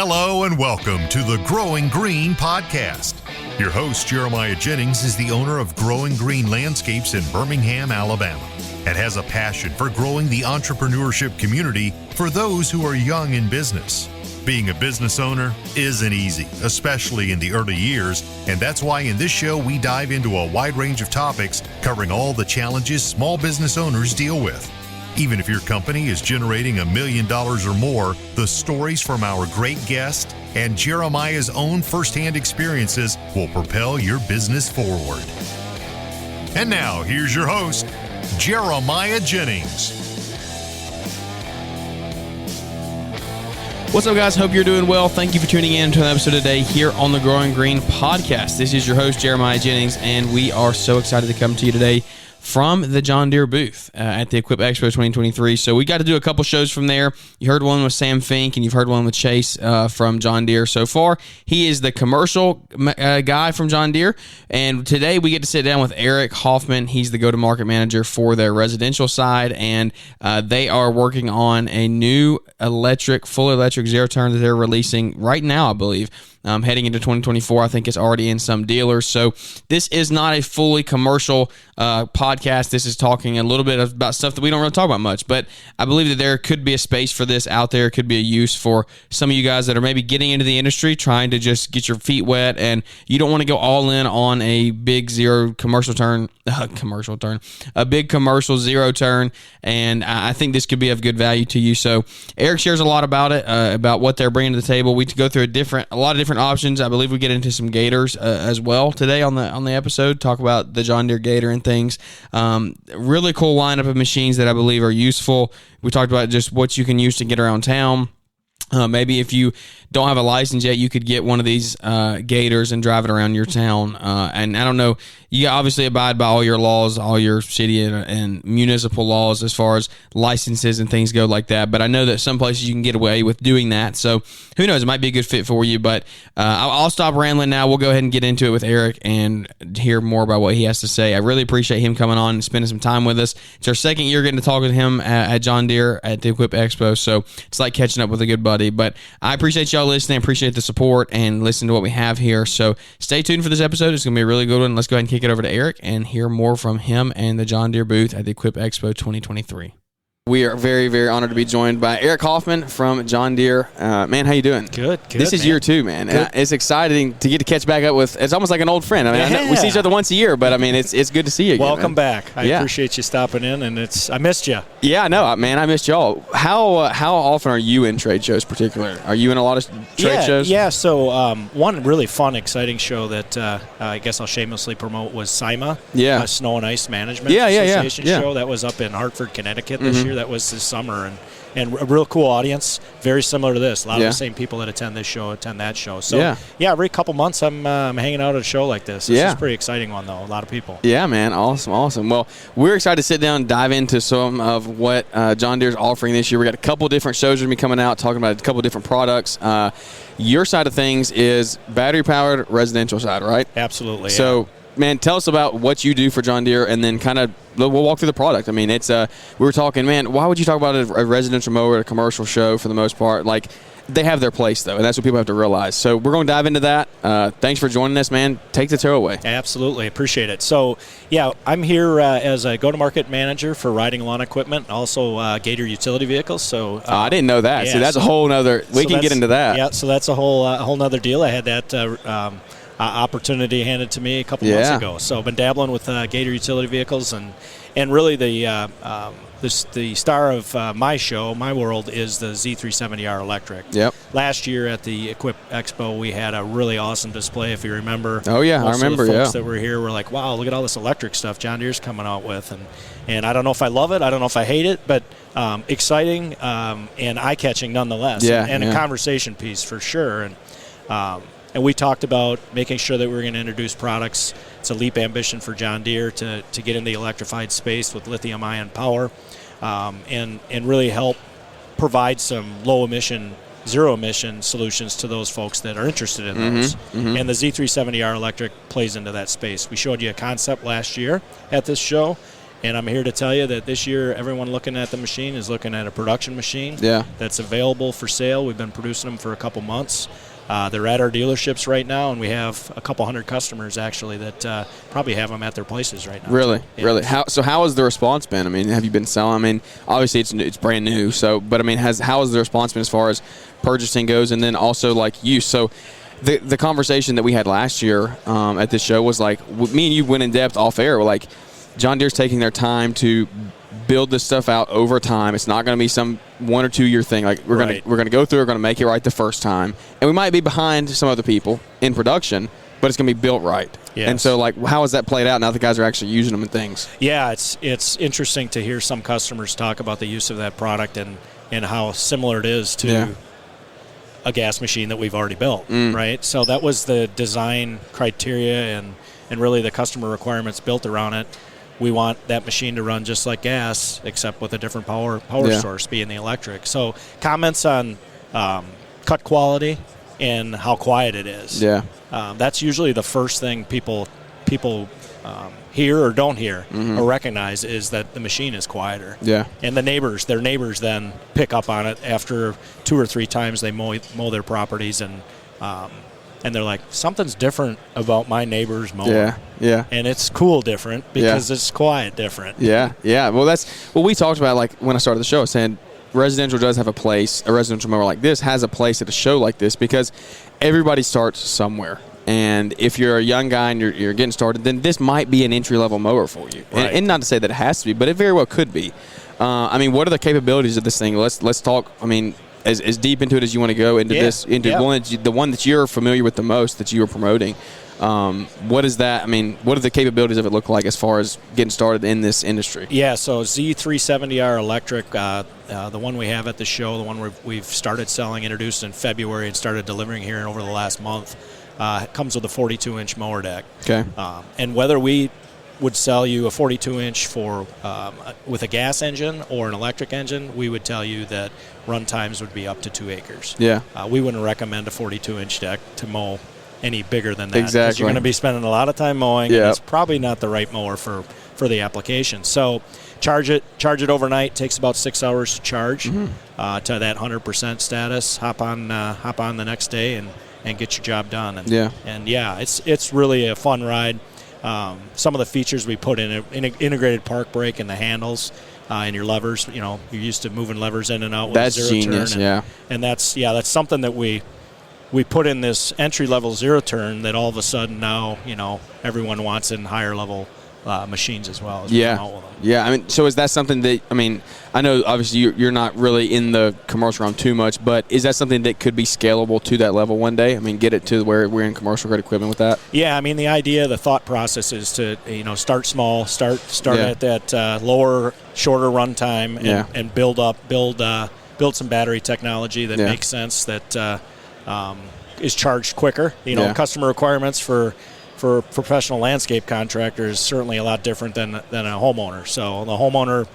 Hello and welcome to the Growing Green podcast. Your host, Jeremiah Jennings, is the owner of Growing Green Landscapes in Birmingham, Alabama, and has a passion for growing the entrepreneurship community for those who are young in business. Being a business owner isn't easy, especially in the early years, and that's why in this show we dive into a wide range of topics covering all the challenges small business owners deal with. Even if your company is generating $1 million or more, the stories from our great guest and Jeremiah's own firsthand experiences will propel your business forward. And now, here's your host, Jeremiah Jennings. What's up, guys? Hope you're doing well. Thank you for tuning in to an episode today here on the Growing Green podcast. This is your host, Jeremiah Jennings, and we are so excited to come to you today from the John Deere booth at the Equip Expo 2023. So we got to do a couple shows from there. You heard one with Sam Fink, and you've heard one with Chase from John Deere so far. He is the commercial guy from John Deere, and today we get to sit down with Eric Hoffman. He's the go-to-market manager for their residential side, and they are working on a new full electric zero-turn that they're releasing right now, I believe. Heading into 2024, I think it's already in some dealers. So this is not a fully commercial podcast. This is talking a little bit about stuff that we don't really talk about much, but I believe that there could be a space for this out there. It could be a use for some of you guys that are maybe getting into the industry, trying to just get your feet wet, and you don't want to go all in on a big a big commercial zero turn, and I think this could be of good value to you. So Eric shares a lot about it, about what they're bringing to the table. We go through a lot of different options. I believe we get into some gators as well today on the episode, talk about the John Deere Gator and things. Really cool lineup of machines that I believe are useful. We talked about just what you can use to get around town. Maybe if you don't have a license yet, you could get one of these gators and drive it around your town. And I don't know, you obviously abide by all your laws, all your city and municipal laws as far as licenses and things go like that. But I know that some places you can get away with doing that. So who knows, it might be a good fit for you. But I'll stop rambling now. We'll go ahead and get into it with Eric and hear more about what he has to say. I really appreciate him coming on and spending some time with us. It's our second year getting to talk with him at John Deere at the Equip Expo. So it's like catching up with a good buddy. But I appreciate y'all listening. I appreciate the support and listen to what we have here. So stay tuned for this episode. It's going to be a really good one. Let's go ahead and kick it over to Eric and hear more from him and the John Deere booth at the Equip Expo 2023. We are very, very honored to be joined by Eric Hoffman from John Deere. Man, how you doing? Good. This is year 2, man. It's exciting to get to catch back up with. It's almost like an old friend. I mean, I know we see each other once a year, but I mean, it's good to see you again. Welcome back. I appreciate you stopping in, and I missed you. Yeah, no, man, I missed y'all. How often are you in trade shows, particularly? Are you in a lot of trade shows? Yeah. So one really fun, exciting show that I guess I'll shamelessly promote was SIMA. Yeah. Snow and Ice Management Association show that was up in Hartford, Connecticut this year. That was this summer, and a real cool audience, very similar to this. A lot of the same people that attend this show attend that show. So every couple months I'm hanging out at a show like this. This is a pretty exciting one, though. A lot of people. Yeah, man. Awesome. Well, we're excited to sit down and dive into some of what John Deere's offering this year. We got a couple different shows going to be coming out talking about a couple different products. Your side of things is battery-powered residential side, right? Absolutely. So, man, tell us about what you do for John Deere, and then kind of we'll walk through the product. I mean, it's we were talking, man, why would you talk about a residential mower at a commercial show for the most part? Like, they have their place, though, and that's what people have to realize. So we're going to dive into that. Thanks for joining us, man. Take the tow away. Absolutely. Appreciate it. So, I'm here as a go-to-market manager for riding lawn equipment, also Gator utility vehicles. So I didn't know that. See, that's a whole nother – we can get into that. Yeah, so that's a whole nother deal. I had that opportunity handed to me a couple months ago. So I've been dabbling with Gator utility vehicles, and really the star of my show, my world, is the Z370R electric. Yep. Last year at the Equip Expo, we had a really awesome display, if you remember. Oh, yeah, I remember, of the folks that were here were like, wow, look at all this electric stuff John Deere's coming out with. And I don't know if I love it, I don't know if I hate it, but exciting and eye-catching nonetheless. And a conversation piece for sure. And we talked about making sure that we were going to introduce products. It's a leap ambition for John Deere to get in the electrified space with lithium-ion power and really help provide some low-emission, zero-emission solutions to those folks that are interested in those. And the Z370R electric plays into that space. We showed you a concept last year at this show, And I'm here to tell you that this year, everyone looking at the machine is looking at a production machine Yeah. that's available for sale. We've been producing them for a couple months. They're at our dealerships right now, and we have a couple hundred customers actually that probably have them at their places right now. Really, Yeah. really. How has the response been? I mean, have you been selling? I mean, obviously it's brand new. So, but I mean, how has the response been as far as purchasing goes, and then also like use? So, the conversation that we had last year at this show was like me and you went in depth off air. We're like, John Deere's taking their time to build this stuff out over time. It's not going to be some 1 or 2 year thing. Like we're gonna go through. We're gonna make it right the first time, and we might be behind some other people in production, but it's gonna be built right. Yes. And so, like, how has that played out now that the guys are actually using them and things? Yeah, it's interesting to hear some customers talk about the use of that product and how similar it is to a gas machine that we've already built, right? So that was the design criteria and really the customer requirements built around it. We want that machine to run just like gas, except with a different power source, being the electric. So comments on cut quality and how quiet it is. Yeah. That's usually the first thing people hear or don't hear or recognize is that the machine is quieter. Yeah. And their neighbors then pick up on it after 2 or 3 times they mow their properties and they're like, something's different about my neighbor's mower. Yeah, yeah. And it's cool different because it's quiet different. Yeah, yeah. Well, that's what we talked about, like, when I started the show, saying residential does have a place. A residential mower like this has a place at a show like this because everybody starts somewhere. And if you're a young guy and you're getting started, then this might be an entry-level mower for you. Right. And not to say that it has to be, but it very well could be. I mean, what are the capabilities of this thing? Let's talk, I mean, as deep into it as you want to go into this, the one that you're familiar with the most that you are promoting. What is that? I mean, what do the capabilities of it look like as far as getting started in this industry? Yeah, so Z370R electric, the one we have at the show, the one we've started selling, introduced in February and started delivering here over the last month, comes with a 42-inch mower deck. Okay. And whether we would sell you a 42-inch with a gas engine or an electric engine, we would tell you that run times would be up to 2 acres. Yeah. We wouldn't recommend a 42-inch deck to mow any bigger than that. Exactly. Because you're going to be spending a lot of time mowing, Yep. and it's probably not the right mower for the application. So charge it overnight. Takes about 6 hours to charge to that 100% status. Hop on the next day and get your job done. And it's really a fun ride. Some of the features we put in it, integrated park brake in the handles and your levers. You know, you're used to moving levers in and out with that's zero genius, turn. And that's something that we put in this entry-level zero turn that all of a sudden now, you know, everyone wants in higher-level machines as well. Yeah. I mean, so is that something that, I mean, I know obviously you're not really in the commercial realm too much, but is that something that could be scalable to that level one day? I mean, get it to where we're in commercial grade equipment with that? Yeah, I mean, the thought process is to, you know, start small, start at that lower, shorter run time and build some battery technology that makes sense, that is charged quicker. You know, customer requirements for professional landscape contractors is certainly a lot different than a homeowner. So the homeowner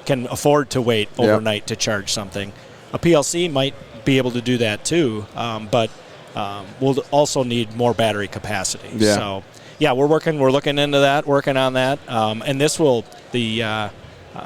can afford to wait overnight to charge something. A PLC might be able to do that too, but we'll also need more battery capacity. Yeah. So we're looking into that, working on that, and this will the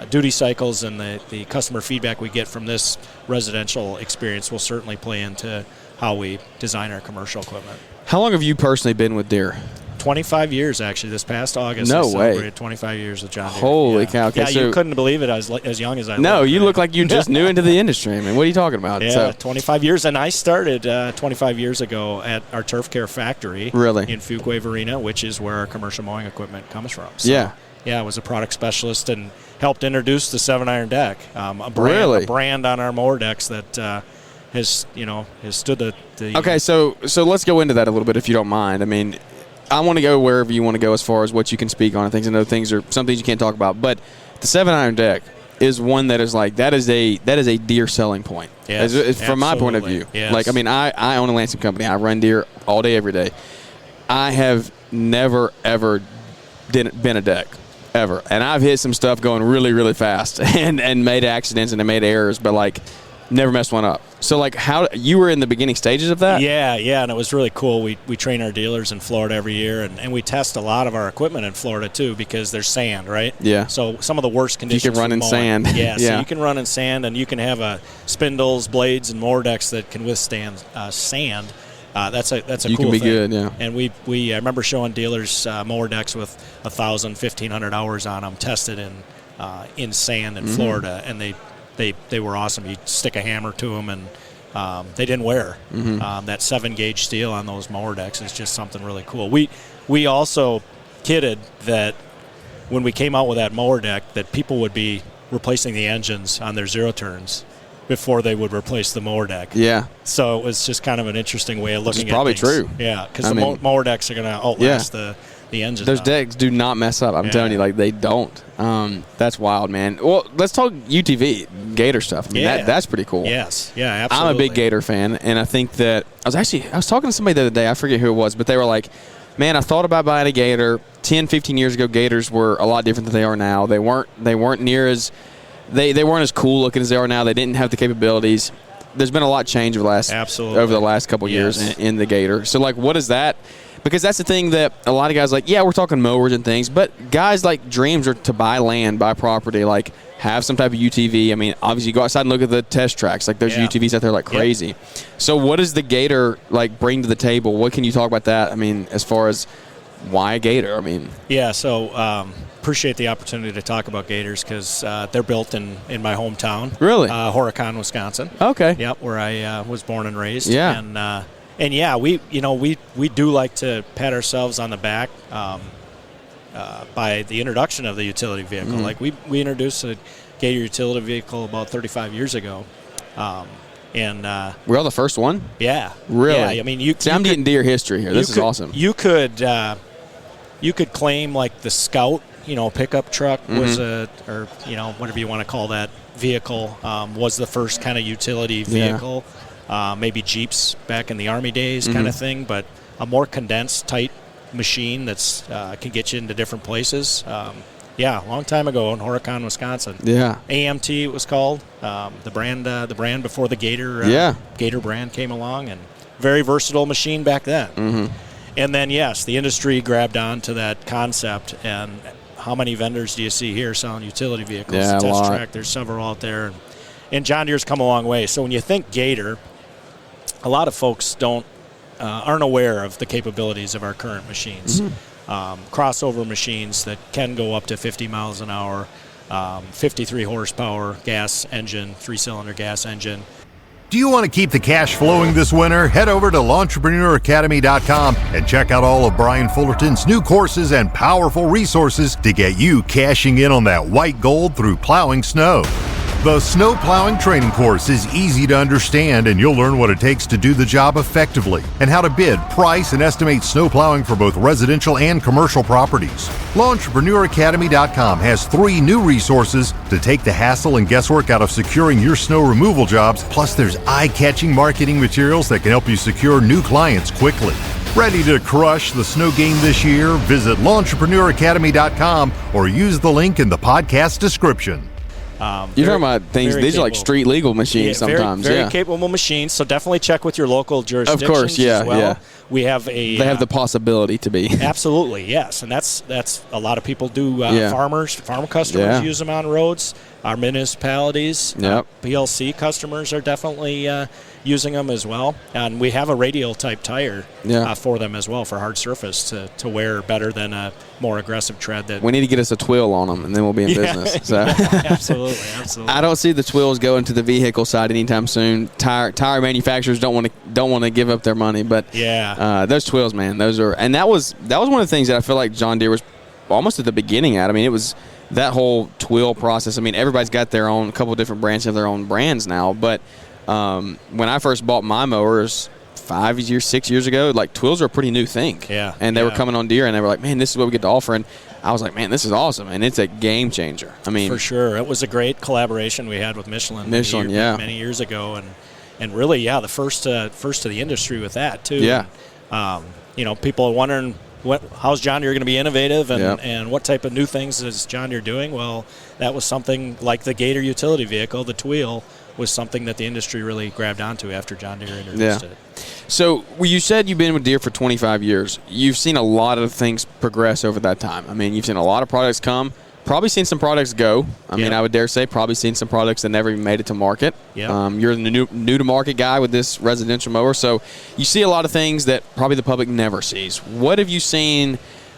duty cycles and the customer feedback we get from this residential experience will certainly play into how we design our commercial equipment. How long have you personally been with Deere? 25 years, actually. This past August, no I way. celebrated 25 years with John Deere. Holy cow. Okay, you couldn't believe it as young as I was. No, you look like you just new into the industry. I mean, what are you talking about? Yeah, 25 years. And I started 25 years ago at our Turf Care factory in Fuquay, Varina, which is where our commercial mowing equipment comes from. So, I was a product specialist and helped introduce the 7-iron deck, a brand on our mower decks that has stood the Okay, so let's go into that a little bit if you don't mind. I mean, I want to go wherever you want to go as far as what you can speak on and things. I know some things you can't talk about, but the 7-iron deck is one that is like that is a Deere selling point. Yes, from my point of view. Yes. Like, I mean, I own a landscape company. I run Deere all day, every day. I have never ever been a deck. Ever. And I've hit some stuff going really, really fast and made accidents and made errors, but like Never messed one up. So, like, how you were in the beginning stages of that? Yeah, and it was really cool. We train our dealers in Florida every year, and we test a lot of our equipment in Florida, too, because there's sand, right? Yeah. So some of the worst conditions. You can run in sand. Yeah, so you can run in sand, and you can have spindles, blades, and mower decks that can withstand sand. That's a cool thing. You can be good, yeah. And I remember showing dealers mower decks with 1,000, 1,500 hours on them, tested in sand in Florida, and they were awesome. You stick a hammer to them, and they didn't wear. That 7-gauge steel on those mower decks is just something really cool. We also kidded that when we came out with that mower deck that people would be replacing the engines on their zero turns before they would replace the mower deck. Yeah. So it was just kind of an interesting way of looking at it. Probably true. Yeah, because the mower decks are going to outlast the engine. Those decks do not mess up. I'm telling you, like, they don't. That's wild, man. Well, let's talk UTV, Gator stuff. I mean, that's pretty cool. Yes. Yeah, absolutely. I'm a big Gator fan, and I think that I was talking to somebody the other day. I forget who it was, but they were like, man, I thought about buying a Gator. 10, 15 years ago, Gators were a lot different than they are now. They weren't near as they weren't as cool looking as they are now. They didn't have the capabilities. There's been a lot of change over the last couple years in the Gator. So, like, what is that? Because that's the thing that a lot of guys like, yeah, we're talking mowers and things, but guys, like, dreams are to buy land, buy property, like, have some type of UTV. I mean, obviously, go outside and look at the test tracks. Like, there's UTVs out there like crazy. Yep. So what does the Gator, like, bring to the table? What can you talk about that? I mean, as far as why a Gator? I mean. Yeah, so appreciate the opportunity to talk about Gators because they're built in my hometown. Really? Horicon, Wisconsin. Okay. Yep, where I was born and raised. Yeah. And yeah, we do like to pat ourselves on the back by the introduction of the utility vehicle. Like we introduced a Gator utility vehicle about 35 years ago, and we're all the first one. Yeah, really. Yeah, I mean, I'm getting deer history here. This is awesome. You could claim like the Scout, pickup truck was or whatever you want to call that vehicle was the first kind of utility vehicle. Yeah. Maybe Jeeps back in the Army days kind of thing, but a more condensed, tight machine that's can get you into different places. A long time ago in Horicon, Wisconsin. Yeah. AMT it was called. The brand before the Gator Gator brand came along, and very versatile machine back then. And then yes, the industry grabbed on to that concept, and how many vendors do you see here selling utility vehicles? Yeah, Test Track, there's several out there, and John Deere's come a long way. So when you think Gator, a lot of folks aren't aware of the capabilities of our current machines. Crossover machines that can go up to 50 miles an hour, 53 horsepower gas engine, 3-cylinder gas engine. Do you want to keep the cash flowing this winter? Head over to L'EntrepreneurAcademy.com and check out all of Brian Fullerton's new courses and powerful resources to get you cashing in on that white gold through plowing snow. The snow plowing training course is easy to understand, and you'll learn what it takes to do the job effectively and how to bid, price, and estimate snow plowing for both residential and commercial properties. L'EntrepreneurAcademy.com has 3 new resources to take the hassle and guesswork out of securing your snow removal jobs, plus there's eye-catching marketing materials that can help you secure new clients quickly. Ready to crush the snow game this year? Visit L'EntrepreneurAcademy.com or use the link in the podcast description. You're talking about things, these are like street legal machines sometimes. Very capable machines, so definitely check with your local jurisdictions. Of course, as well. We have they have the possibility to be. Absolutely, yes. And that's a lot of people do. Farm customers use them on roads. Our municipalities, PLC customers are definitely using them as well. And we have a radial type tire for them as well for hard surface to wear better than a more aggressive tread. We need to get us a twill on them, and then we'll be in business. So. Absolutely. I don't see the twills going to the vehicle side anytime soon. Tire manufacturers don't want to give up their money, but those twills, man, those are, and that was one of the things that I feel like John Deere was almost at the beginning at. I mean, it was that whole twill process. I mean, everybody's got their own, a couple of different brands have their own brands now, but when I first bought my mowers 6 years ago, like, twills are a pretty new thing. Yeah. And they were coming on Deere, and they were like, man, this is what we get to offer. And I was like, man, this is awesome. And it's a game changer. I mean, for sure. It was a great collaboration we had with Michelin many years ago. And really, the first to the industry with that, too. Yeah. And, people are wondering, how's John Deere going to be innovative and what type of new things is John Deere doing? Well, that was something like the Gator utility vehicle, the Tweel, was something that the industry really grabbed onto after John Deere introduced it. So you said you've been with Deere for 25 years. You've seen a lot of things progress over that time. I mean, you've seen a lot of products come, probably seen some products go. I mean, I would dare say probably seen some products that never even made it to market. You're the new to market guy with this residential mower, so you see a lot of things that probably the public never sees. What have you seen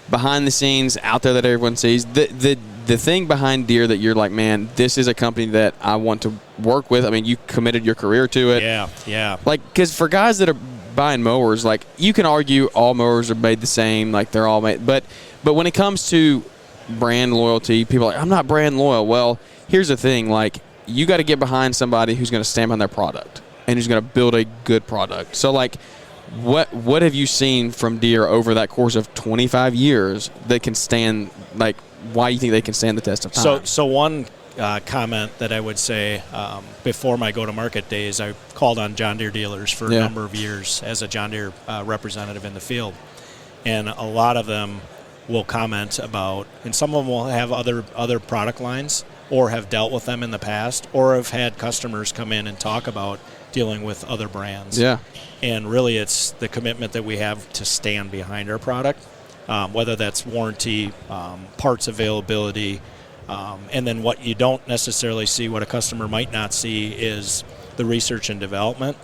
behind the scenes out there that everyone sees? The thing behind Deere that you're like, man, this is a company that I want to work with. I mean, you committed your career to it. Yeah. Like, because for guys that are buying mowers, like, you can argue all mowers are made the same, like they're all made, but when it comes to brand loyalty, people are like, I'm not brand loyal. Well, here's the thing, like, you got to get behind somebody who's going to stand on their product and who's going to build a good product. So, like, what have you seen from Deere over that course of 25 years that can stand, like, why you think they can stand the test of time? So one comment that I would say, before my go-to-market days, I called on John Deere dealers for a number of years as a John Deere representative in the field. And a lot of them will comment about, and some of them will have other product lines or have dealt with them in the past or have had customers come in and talk about dealing with other brands. And really it's the commitment that we have to stand behind our product. Whether that's warranty, parts availability, and then what you don't necessarily see, what a customer might not see, is the research and development,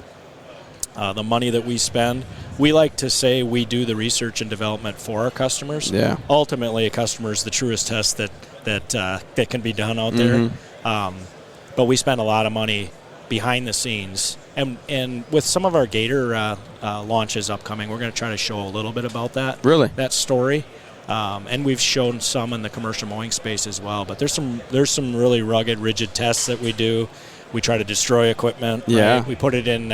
the money that we spend. We like to say we do the research and development for our customers. Ultimately, a customer is the truest test that can be done out there. But we spend a lot of money behind the scenes. And with some of our Gator launches upcoming, we're going to try to show a little bit about that. That story. And we've shown some in the commercial mowing space as well. But there's some really rugged, rigid tests that we do. We try to destroy equipment. Right? We put it in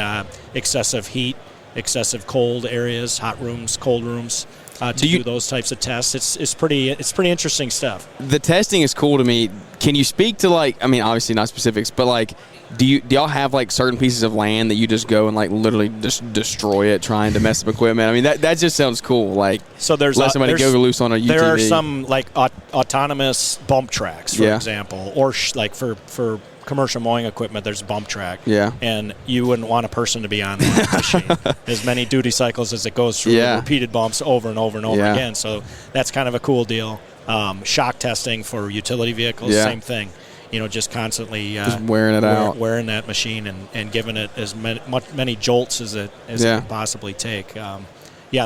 excessive heat, excessive cold areas, hot rooms, cold rooms. To do those types of tests. It's pretty interesting stuff. The testing is cool to me. Can you speak to, like, I mean, obviously not specifics, but, like, do y'all have, like, certain pieces of land that you just go and, like, literally just destroy it trying to mess up equipment? I mean, that just sounds cool. Like, so let somebody go loose on a UTV. There are some, like, autonomous bump tracks, for example, or like for commercial mowing equipment, there's a bump track. And you wouldn't want a person to be on that machine. As many duty cycles as it goes through, repeated bumps over and over and over again. So that's kind of a cool deal. Shock testing for utility vehicles, same thing. Just constantly just wearing it out, wearing that machine and giving it as many jolts as it can possibly take.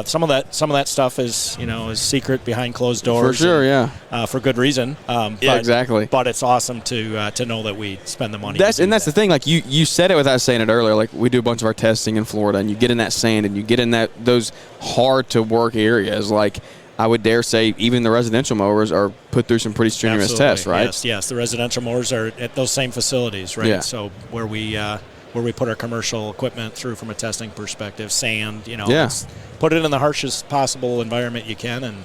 Some of that stuff is is secret behind closed doors. For sure, for good reason. Exactly. But it's awesome to know that we spend the money. That's the thing. Like you said it without saying it earlier. Like, we do a bunch of our testing in Florida, and you get in that sand, and you get in those hard to work areas. Like, I would dare say even the residential mowers are put through some pretty strenuous tests, right? Yes. The residential mowers are at those same facilities, right? So where we put our commercial equipment through from a testing perspective, sand, put it in the harshest possible environment you can,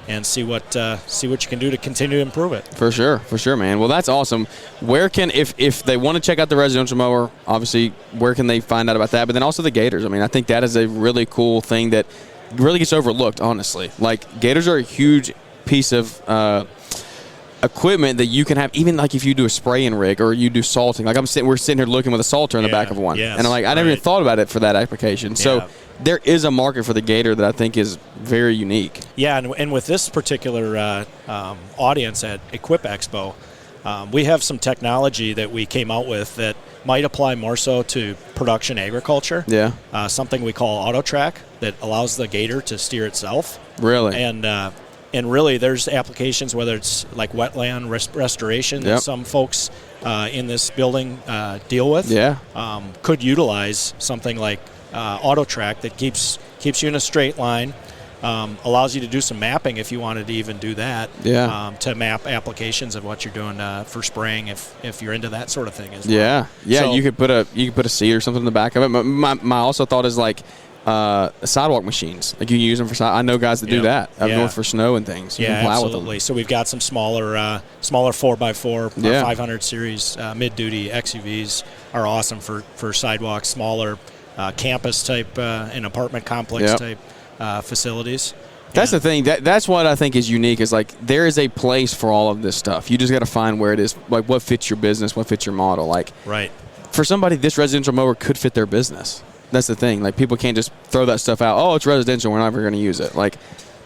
and see what you can do to continue to improve it. For sure, man. Well, that's awesome. Where can, if they want to check out the residential mower, obviously, where can they find out about that? But then also the Gators. I mean, I think that is a really cool thing that really gets overlooked, honestly. Like, Gators are a huge piece of equipment that you can have, even like if you do a spraying rig or you do salting. Like, we're sitting here looking with a salter in the back of one, and I'm like, I never even thought about it for that application. So there is a market for the Gator that I think is very unique. And with this particular audience at Equip Expo, we have some technology that we came out with that might apply more so to production agriculture. Something we call AutoTrack that allows the Gator to steer itself. And really, there's applications, whether it's like wetland restoration that some folks in this building deal with. Could utilize something like AutoTrack that keeps you in a straight line. Allows you to do some mapping if you wanted to even do that. To map applications of what you're doing for spraying if you're into that sort of thing as well. So, you could put a seat or something in the back of it. My also thought is like sidewalk machines. Like, you can use them for I know guys that do that up north for snow and things. You can plow absolutely. with them. So we've got some smaller 4x4 500 series mid-duty XUVs are awesome for sidewalks, smaller campus type and apartment complex type facilities. That's the thing. That's what I think is unique, is like, there is a place for all of this stuff. You just got to find where it is, like what fits your business, what fits your model. Like, for somebody, this residential mower could fit their business. That's the thing. Like, people can't just throw that stuff out. Oh, it's residential. We're never going to use it. Like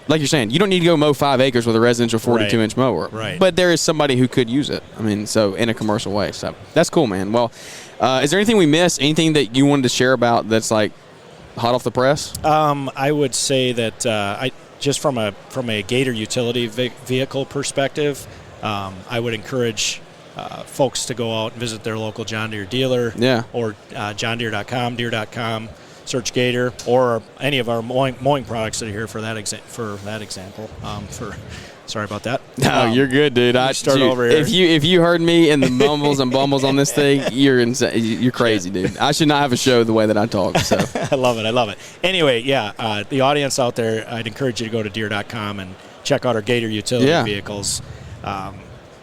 you're saying, you don't need to go mow 5 acres with a residential 42-inch mower. Right. But there is somebody who could use it. I mean, so in a commercial way. So that's cool, man. Well, is there anything we missed? Anything that you wanted to share about that's like hot off the press? I would say that just from a Gator utility vehicle perspective, I would encourage folks to go out and visit their local John Deere dealer. Yeah. Or johndeere.com, deere.com. Search Gator or any of our mowing products that are here for that example. Sorry about that. No, you're good, dude. I start over here. If you heard me in the mumbles and bumbles on this thing, you're insane. You're crazy, dude. I should not have a show the way that I talk. So I love it. Anyway, yeah, the audience out there, I'd encourage you to go to deere.com and check out our Gator utility vehicles.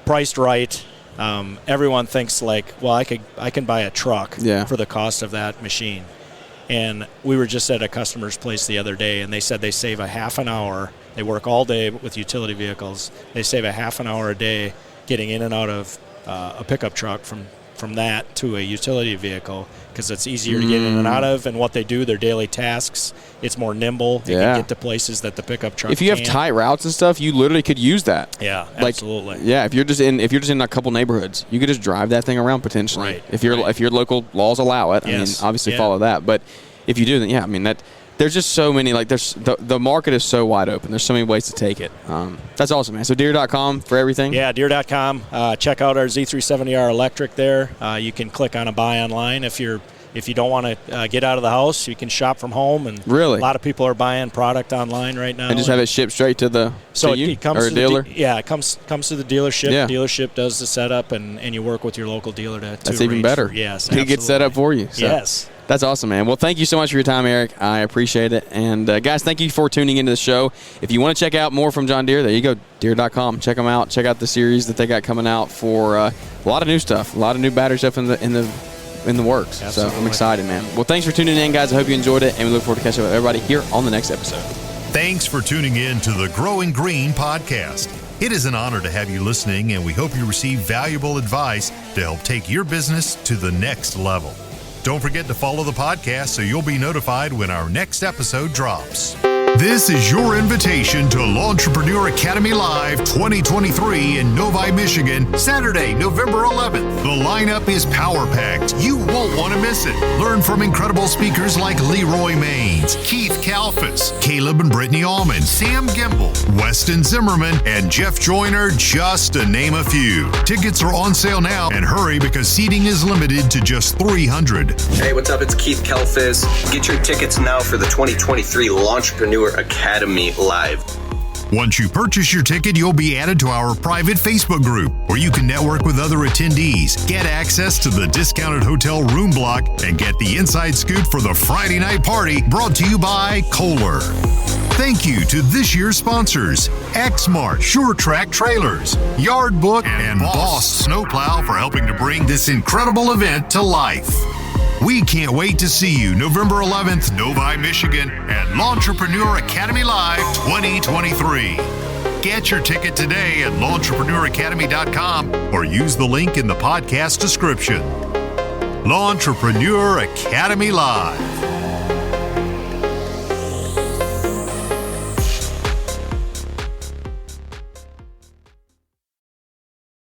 Priced right. Everyone thinks like, well, I can buy a truck for the cost of that machine. And we were just at a customer's place the other day, and they said they save a half an hour. They work all day with utility vehicles. They save a half an hour a day getting in and out of a pickup truck from that to a utility vehicle because it's easier to get in and out of. And what they do, their daily tasks, it's more nimble. They can get to places that the pickup truck If you have tight routes and stuff, you literally could use that. Yeah, absolutely. Yeah, if you're just in a couple neighborhoods, you could just drive that thing around potentially. Right. If your local laws allow it, I mean, obviously follow that. But if you do, then I mean that. There's just so many, like, there's the market is so wide open. There's so many ways to take it. That's awesome, man. So Deere.com for everything? Yeah, Deere.com. Check out our Z370R electric there. You can click on a buy online if you don't want to get out of the house. You can shop from home. And really? A lot of people are buying product online right now. And just have it shipped straight to the it comes or a dealer? It comes to the dealership. Yeah. The dealership does the setup, and you work with your local dealer to That's even better. Yes, he gets set up for you. So. Yes. That's awesome, man. Well, thank you so much for your time, Eric. I appreciate it. And, guys, thank you for tuning into the show. If you want to check out more from John Deere, there you go, Deere.com. Check them out. Check out the series that they got coming out for a lot of new stuff, a lot of new battery stuff in the works. Absolutely. So I'm excited, man. Well, thanks for tuning in, guys. I hope you enjoyed it, and we look forward to catching up with everybody here on the next episode. Thanks for tuning in to the Growing Green podcast. It is an honor to have you listening, and we hope you receive valuable advice to help take your business to the next level. Don't forget to follow the podcast so you'll be notified when our next episode drops. This is your invitation to Lawntrepreneur Academy Live 2023 in Novi, Michigan, Saturday, November 11th. The lineup is power-packed. You won't want to miss it. Learn from incredible speakers like Leroy Maines, Keith Kalfas, Caleb and Brittany Allman, Sam Gimble, Weston Zimmerman, and Jeff Joyner, just to name a few. Tickets are on sale now, and hurry because seating is limited to just 300. Hey, what's up? It's Keith Kalfas. Get your tickets now for the 2023 Lawntrepreneur Academy Live. Once you purchase your ticket, you'll be added to our private Facebook group where you can network with other attendees, get access to the discounted hotel room block, and get the inside scoop for the Friday night party brought to you by Kohler. Thank you to this year's sponsors, Exmart, Sure Track Trailers, Yard Book, and Boss Snowplow for helping to bring this incredible event to life. We can't wait to see you November 11th, Novi, Michigan, at Lawntrepreneur Academy Live 2023. Get your ticket today at LawnTrepreneurAcademy.com or use the link in the podcast description. Lawntrepreneur Academy Live.